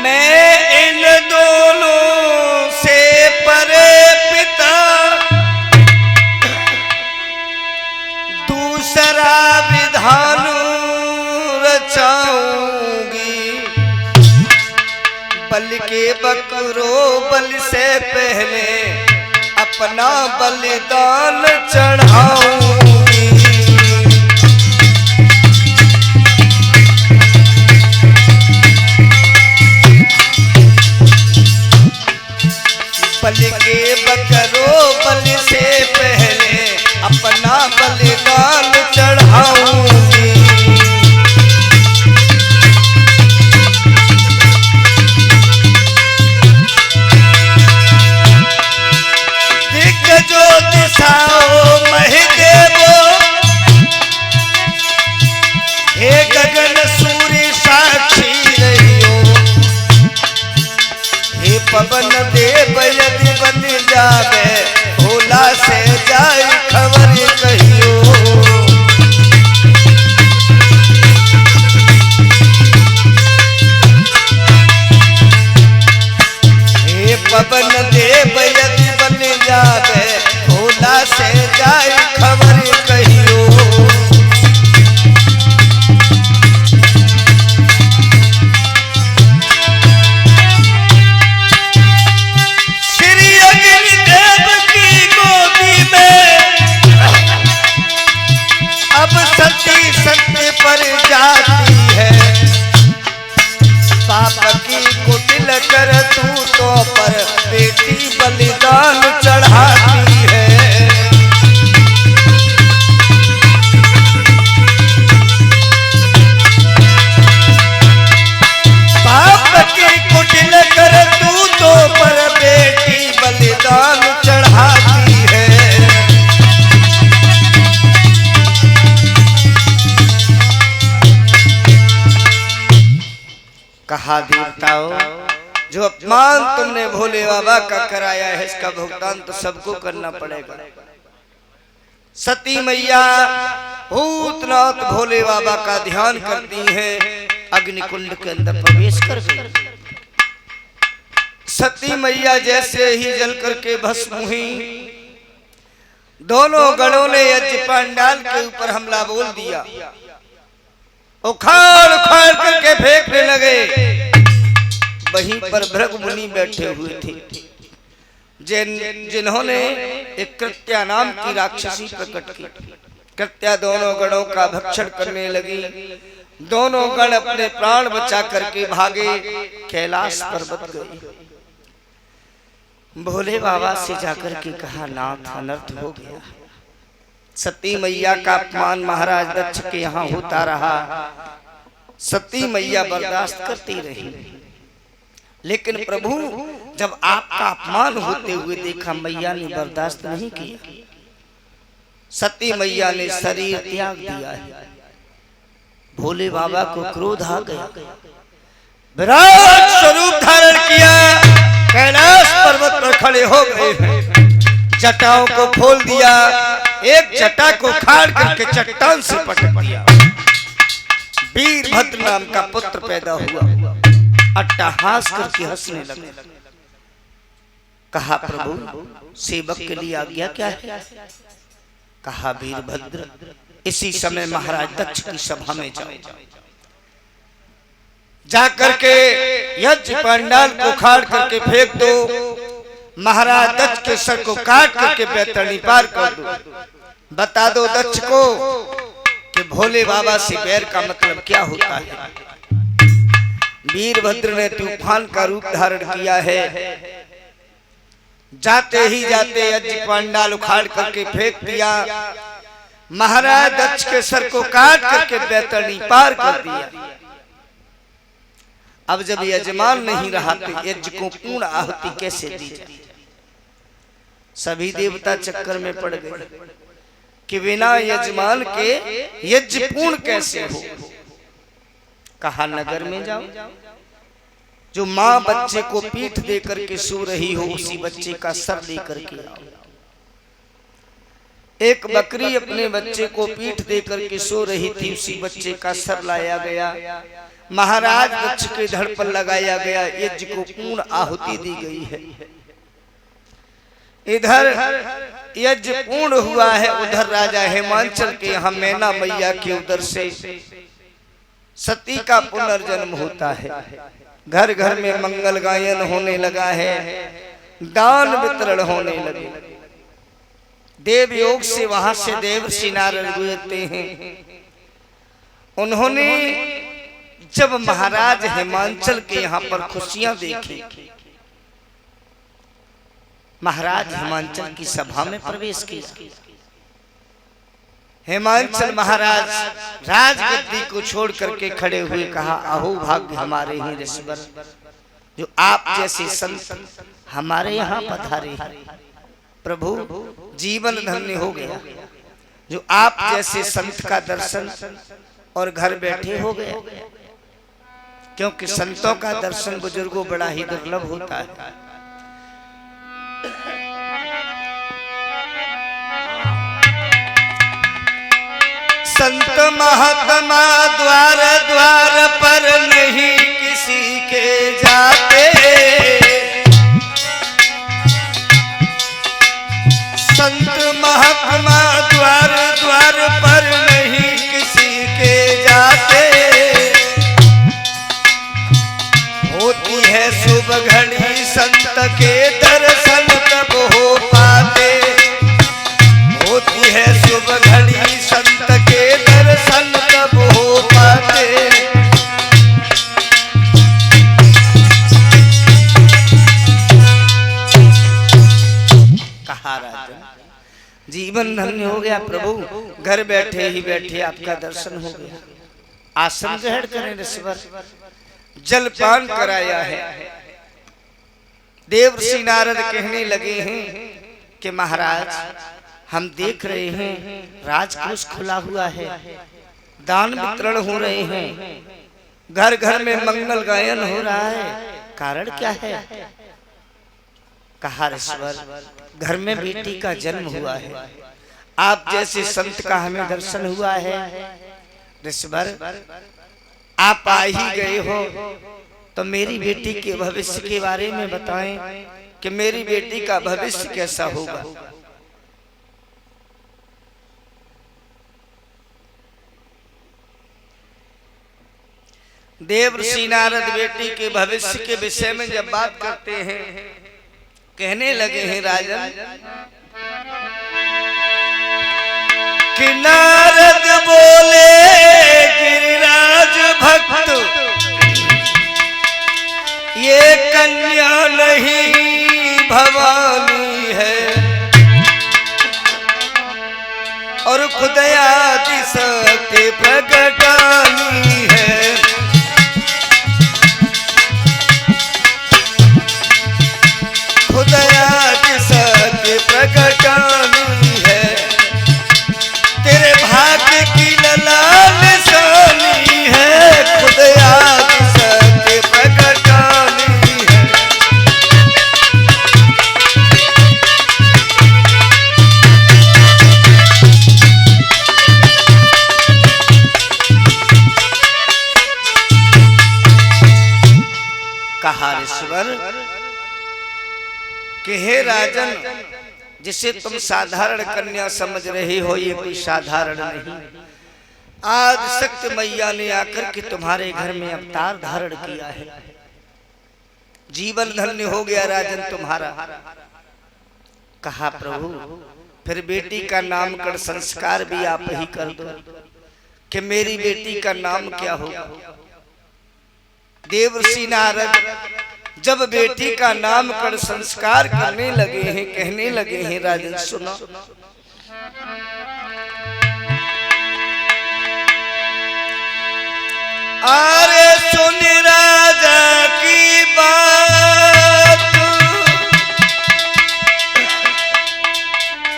मैं इन दोनों से परे पिता दूसरा विधान रचाऊंगी, बल के बकरो बल से पहले अपना बलिदान चढ़ाऊंगी। बल के बकरो बल से पहले अपना बलिदान चढ़ाऊंगी। दिग्गजो दिशाओ महदेवो, हे गगन सूर्य साक्षी रहियो, हे पवन देव यदि बन जावे भोला से जाय खबर कहियो। हे पवन देव यदि बन जावे भोला से जाय खबर कहियो। सती सत्य पर जाती है, पाप की कुटिल कर तू तो पर बेटी बलिदान चढ़ाती है। पाप की कुटिल कर तू तो पर बेटी बलिदान चढ़ाती है। कहा देवताओं, जो अपमान तुमने भोले बाबा का कराया है इसका भुगतान तो सबको करना पड़ेगा। सती मैया भूतनाथ भोले बाबा का ध्यान करती हैं, अग्निकुंड के अंदर प्रवेश कर गई। सती मैया जैसे ही जल करके भस्म हुई, दोनों गणों ने यज्ञ पंडाल के ऊपर हमला बोल दिया, उखाड़ उखाड़ करके फेंकने लगे। वहीं पर भृगु मुनि बैठे हुए थे, जिन्होंने एक कृत्या नाम की राक्षसी प्रकट की। कृत्या दोनों गणों का भक्षण करने लगी। दोनों गण अपने प्राण बचा करके भागे, कैलाश पर्वत गए। भोले बाबा से जाकर के कहा, नाथ अनर्थ हो गया। सती मैया का अपमान महाराज दक्ष के यहाँ होता रहा। सती मैया बर्दाश्त करती रही, लेकिन प्रभु जब आपका अपमान होते हुए देखा, मैया ने बर्दाश्त नहीं किया। सती मैया ने शरीर त्याग दिया है। भोले बाबा को क्रोध आ गया, विराट स्वरूप धारण किया, कैलाश पर्वत पर खड़े हो गए हैं। जटाओं को खोल दिया, एक जटा को खाड़ करके चट्टान से पटक दिया। वीरभद्र नाम का पुत्र पैदा हुआ, अट्टहास करके हंसने लगा। कहा, प्रभु सेवक के लिए आज्ञा क्या है? कहा, वीरभद्र इसी समय महाराज दक्ष की सभा में जाओ, जाकर के यज्ञ पंडाल को खाड़ करके फेंक दो, महाराज दक्ष के सर को काट करके बैतरणी पार कर दो। बता दो दक्ष को कि भोले बाबा से बैर का मतलब क्या होता है। वीरभद्र ने तूफान का रूप धारण किया है। जाते ही जाते यज्ञ पंडाल उखाड़ करके फेंक दिया, महाराज दक्ष के सर को काट करके बैतरणी पार कर दिया। अब जब यजमान नहीं रहा तो यज्ञ को पूर्ण आहुति कैसे दी जाए? सभी देवता चक्कर में पड़ गए कि बिना यजमान के यज्ञ पूर्ण कैसे हो। कहा, नगर में जाओ, जो माँ बच्चे को पीठ देकर के सो रही हो उसी बच्चे का सर लेकर के आओ। एक बकरी अपने बच्चे को पीठ देकर के सो रही थी, उसी बच्चे का सर लाया गया। महाराज दक्ष के धड़ पर लगाया गया यज्ञ को पूर्ण आहुति दी गई है। इधर यज्ञ पूर्ण हुआ है, उधर राजा हेमांचल के यहाँ मैना मैया के उधर से सती का पुनर्जन्म होता है। घर घर में मंगल गायन होने लगा है, दान वितरण होने लगे। देव योग से वहां से देवर्षि नारद गुजरते हैं। उन्होंने जब महाराज हेमांचल के यहाँ पर खुशियां देखी, महाराज हेमांचल की सभा में प्रवेश किया। हेमांचल महाराज राजगद्दी को छोड़ करके खड़े हुए कहा, अहो भाग्य हमारे ही ऋषिवर, जो आप जैसे संत हमारे यहाँ पधारे हैं। प्रभु जीवन धन्य हो गया, जो आप जैसे संत का दर्शन और घर बैठे हो गए, क्योंकि संतों का दर्शन बुजुर्गों बड़ा ही दुर्लभ होता है। संत महात्मा द्वार द्वार पर नहीं किसी के जाते, संत महात्मा द्वार द्वार पर नहीं किसी के जाते। होती है शुभ घड़ी संत के दर्शन तब हो पाते, होती है शुभ घड़ी संत के दर्शन तब हो पाते। कहा राजन जीवन धन्य हो गया प्रभु, घर बैठे ही बैठे आपका दर्शन हो गया। आसन ग्रहण करें ऋषिवर, जलपान कराया है। देवर्षि नारद कहने लगे हैं कि महाराज हम देख रहे हैं राजकोष खुला हुआ है, दान वितरण हो रहे हैं, घर घर में मंगल गायन हो रहा है, कारण क्या है? कहा ऋषिवर घर में बेटी का जन्म हुआ है, आप जैसे संत का हमें दर्शन हुआ है। ऋषिवर आप आ ही गए हो तो मेरी बेटी के भविष्य के बारे में बताएं कि मेरी बेटी का भविष्य कैसा होगा। देवर्षि नारद बेटी के भविष्य के विषय में जब बात करते हैं, कहने लगे हैं राजन कि नारद बोले गिरिराज भक्त, ये कन्या नहीं भवानी है, और खुदया दिशते प्रगटानी है। खुदया दिशते प्रगटानी है, तेरे भाग्य की ललाल निशानी है। खुदया दिशते प्रगटानी है। कहा ऋषिवर कि हे राजन, जिसे तुम साधारण कन्या समझ रहे हो ये कोई साधारण नहीं। आज शक्ति मैया ने आकर के तुम्हारे घर में अवतार धारण किया है, जीवन धन्य हो गया राजन तुम्हारा। कहा प्रभु फिर बेटी का नामकरण संस्कार भी आप ही कर दो कि मेरी बेटी का नाम क्या होगा। देवर्षि नारद जब बेटी का नामकरण संस्कार करने लगे हैं, कहने लगे हैं राजन सुनो, अरे सुन राजा की बात,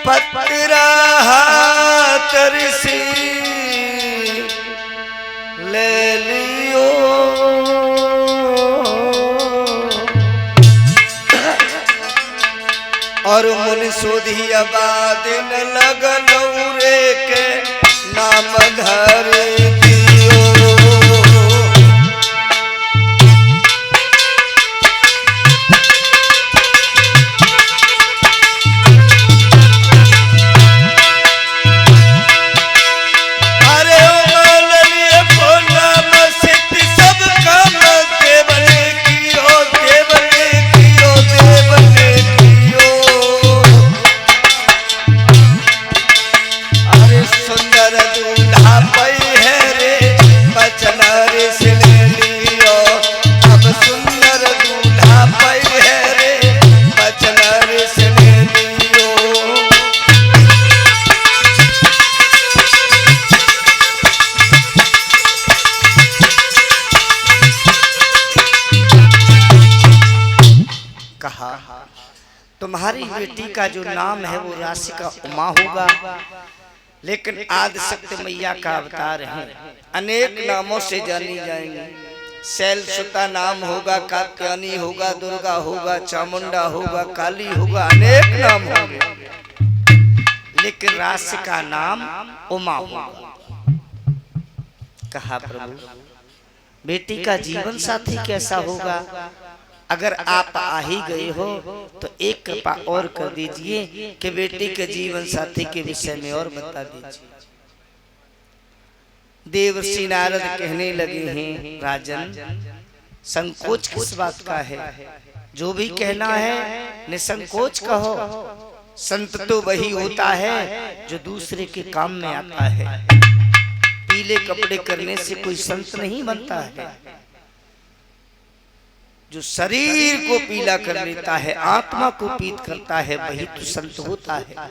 पत्रा हाथ ऋषि ले लियो, और मुनि सोधी अबादिन लगन रे के नाम धर दियो। तुम्हारी बेटी का जो नाम है वो राशिका उमा होगा, लेकिन आदिशक्ति मैया का अवतार है, अनेक नामों से जानी जाएंगी। शैलसुता नाम होगा, कात्यायनी होगा, दुर्गा होगा, चामुंडा होगा, काली होगा, अनेक नाम होंगे, लेकिन राशिका नाम उमा होगा। कहा प्रभु बेटी का जीवन साथी कैसा होगा? अगर आप आ ही गए हो तो एक कृपा और कर दीजिए कि बेटी के जीवन साथी के विषय में और बता दीजिए। देवर्षि नारद कहने लगे हैं, राजन संकोच किस बात का है? जो भी कहना है निसंकोच कहो। संत तो वही होता है जो दूसरे के काम में आता है। पीले कपड़े करने से कोई संत नहीं बनता है। जो शरीर को पीला कर लेता है, आत्मा को पीत करता है, वही तो संत होता है।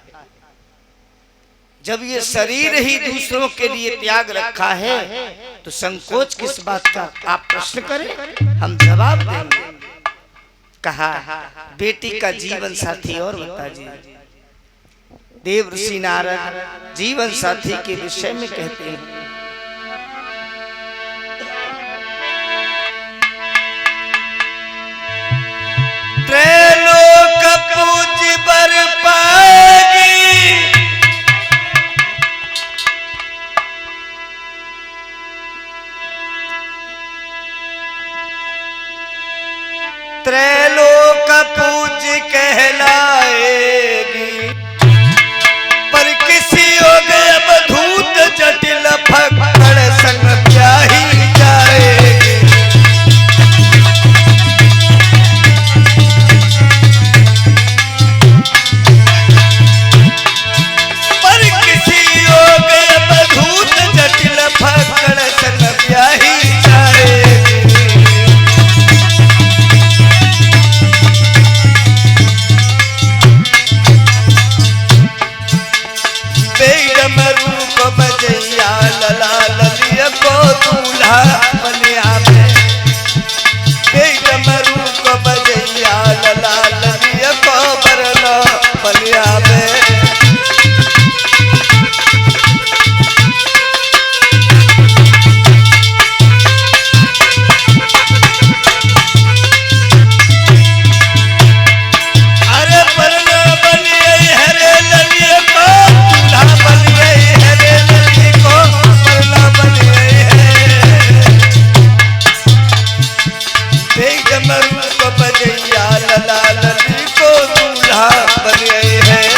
जब ये शरीर ही दूसरों के लिए त्याग रखा है तो संकोच किस बात का? आप प्रश्न करें, हम जवाब देंगे। कहा बेटी का जीवन साथी और बता दीजिए। देवर्षि नारद जीवन साथी के विषय में कहते हैं, त्रैलोक पूज बर पाएगी, त्रैलोक पूज कहलाएगी, पर किसी योग अवधूत जटिल फक्कड़ संग ब्याही जाएगी। पर किसी योग अवधूत जटिल फक्कड़ संग ब्याही जाएगी। बजैया लला ललिया को दूल्हा बनिया में, बेगमरू को बजैया लला ललिया को बरना बनिया में। अरे बरना बनिया हरे ललिया को दूल्हा बनिया बजैया लला लली को दूल्हा बन गए हैं।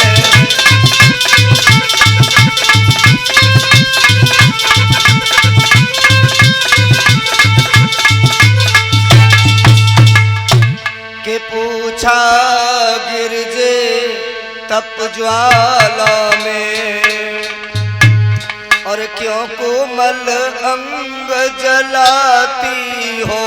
के पूछा गिरजे तप ज्वाला में, और क्यों कोमल अंग जलाती हो।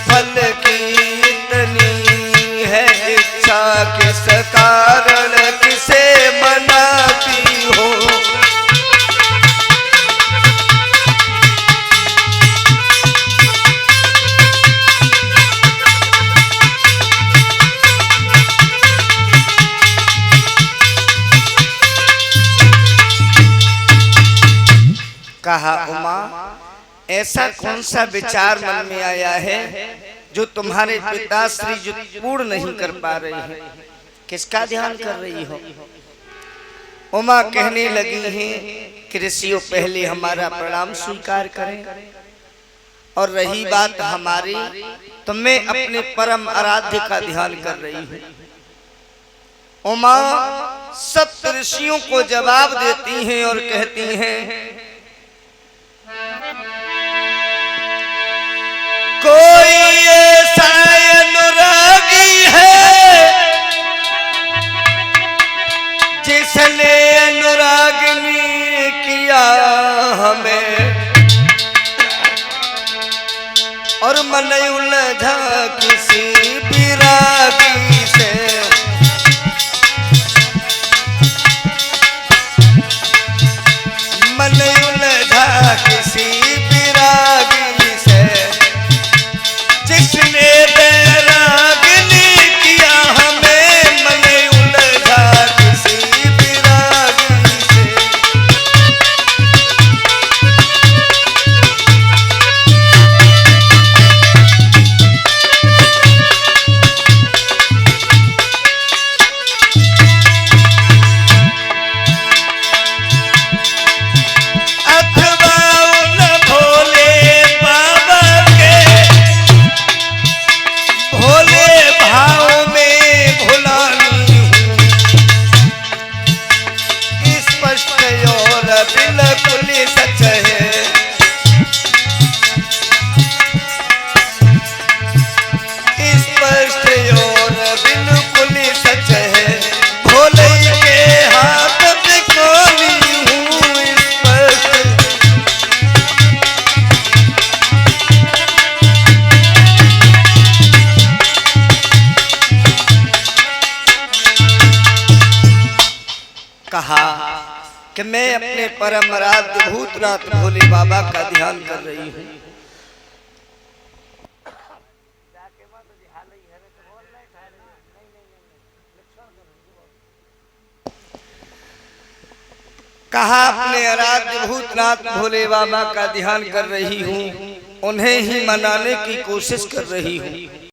फल की इतनी है इच्छा, किस कारण किसे मनाती हो। कहा उमा ऐसा कौन सा विचार मन में आया है जो तुम्हारे पिताश्री जो पूर्ण नहीं कर पा रही है? किसका ध्यान कर रही हो? उमा कहने लगी हैं कि ऋषियों पहले हमारा प्रणाम स्वीकार करें, और रही बात हमारी तो मैं अपने परम आराध्य का ध्यान कर रही हूँ। उमा सप्त ऋषियों को जवाब देती हैं और कहती हैं, मन उलझा किसी विरागी से, मन उलझा किसी विरागी से, जिसने बैरागनी किया हमें, मन उलझा किसी विरागी से। बिल्कुल सच है, स्पष्ट और बिल्कुल सच है, भोले के हाथ में कोली हूँ स्पष्ट। कहा कि मैं अपने परम आराध्य भूतनाथ भोले बाबा का ध्यान कर रही हूँ। कहा अपने आराध्य भूतनाथ भोले बाबा का ध्यान कर रही हूँ, उन्हें ही मनाने की कोशिश कर रही हूँ।